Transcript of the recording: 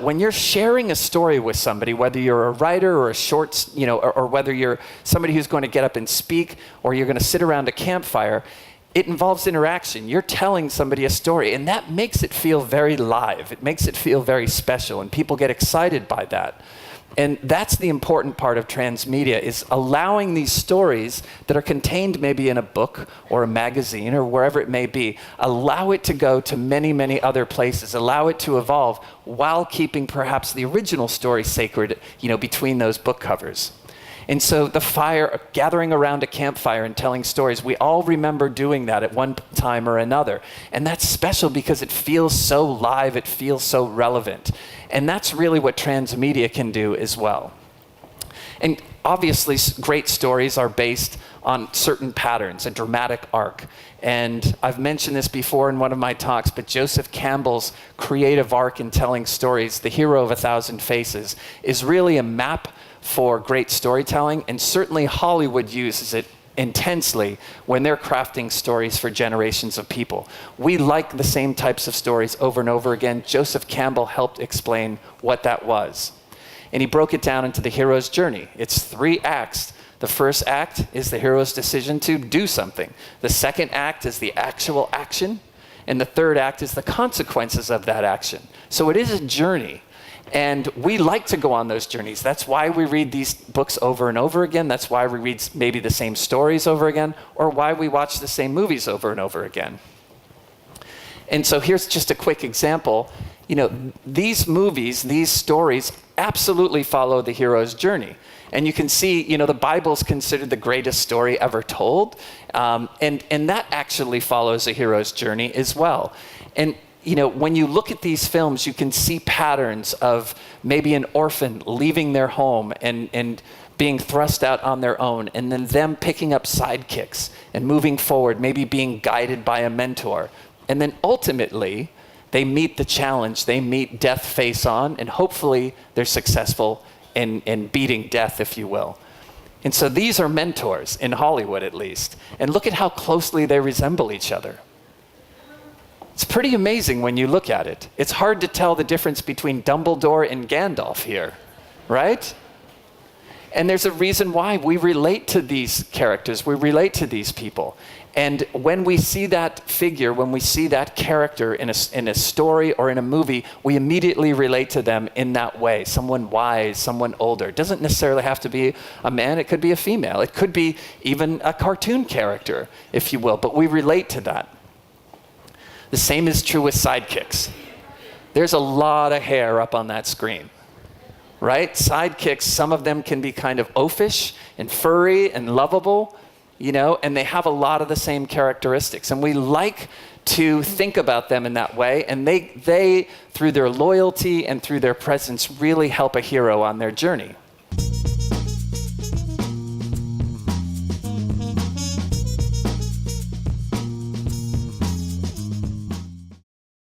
when you're sharing a story with somebody, whether you're a writer or a short, or whether you're somebody who's going to get up and speak, or you're going to sit around a campfire, it involves interaction. You're telling somebody a story, and that makes it feel very live. It makes it feel very special, and people get excited by that. And that's the important part of transmedia, is allowing these stories that are contained maybe in a book or a magazine or wherever it may be, allow it to go to many, many other places, allow it to evolve while keeping perhaps the original story sacred, between those book covers. And so the fire, gathering around a campfire and telling stories, we all remember doing that at one time or another. And that's special because it feels so live, it feels so relevant. And that's really what transmedia can do as well. And obviously, great stories are based on certain patterns, a dramatic arc. And I've mentioned this before in one of my talks, but Joseph Campbell's creative arc in telling stories, The Hero of a Thousand Faces, is really a map for great storytelling, and certainly Hollywood uses it intensely when they're crafting stories for generations of people. We like the same types of stories over and over again. Joseph Campbell helped explain what that was. And he broke it down into the hero's journey. It's 3 acts. The first act is the hero's decision to do something. The second act is the actual action. And the third act is the consequences of that action. So it is a journey. And we like to go on those journeys. That's why we read these books over and over again. That's why we read maybe the same stories over again, or why we watch the same movies over and over again. And so here's just a quick example. These movies, these stories absolutely follow the hero's journey. And you can see, the Bible's considered the greatest story ever told. And that actually follows a hero's journey as well. And when you look at these films, you can see patterns of maybe an orphan leaving their home and being thrust out on their own, and then them picking up sidekicks and moving forward, maybe being guided by a mentor. And then ultimately, they meet the challenge. They meet death face on, and hopefully they're successful in beating death, if you will. And so these are mentors, in Hollywood at least. And look at how closely they resemble each other. It's pretty amazing when you look at it. It's hard to tell the difference between Dumbledore and Gandalf here, right? And there's a reason why we relate to these characters, we relate to these people. And when we see that figure, when we see that character in a story or in a movie, we immediately relate to them in that way. Someone wise, someone older. It doesn't necessarily have to be a man, it could be a female. It could be even a cartoon character, if you will, but we relate to that. The same is true with sidekicks. There's a lot of hair up on that screen, right? Sidekicks, some of them can be kind of oafish and furry and lovable, and they have a lot of the same characteristics. And we like to think about them in that way, and they, through their loyalty and through their presence, really help a hero on their journey.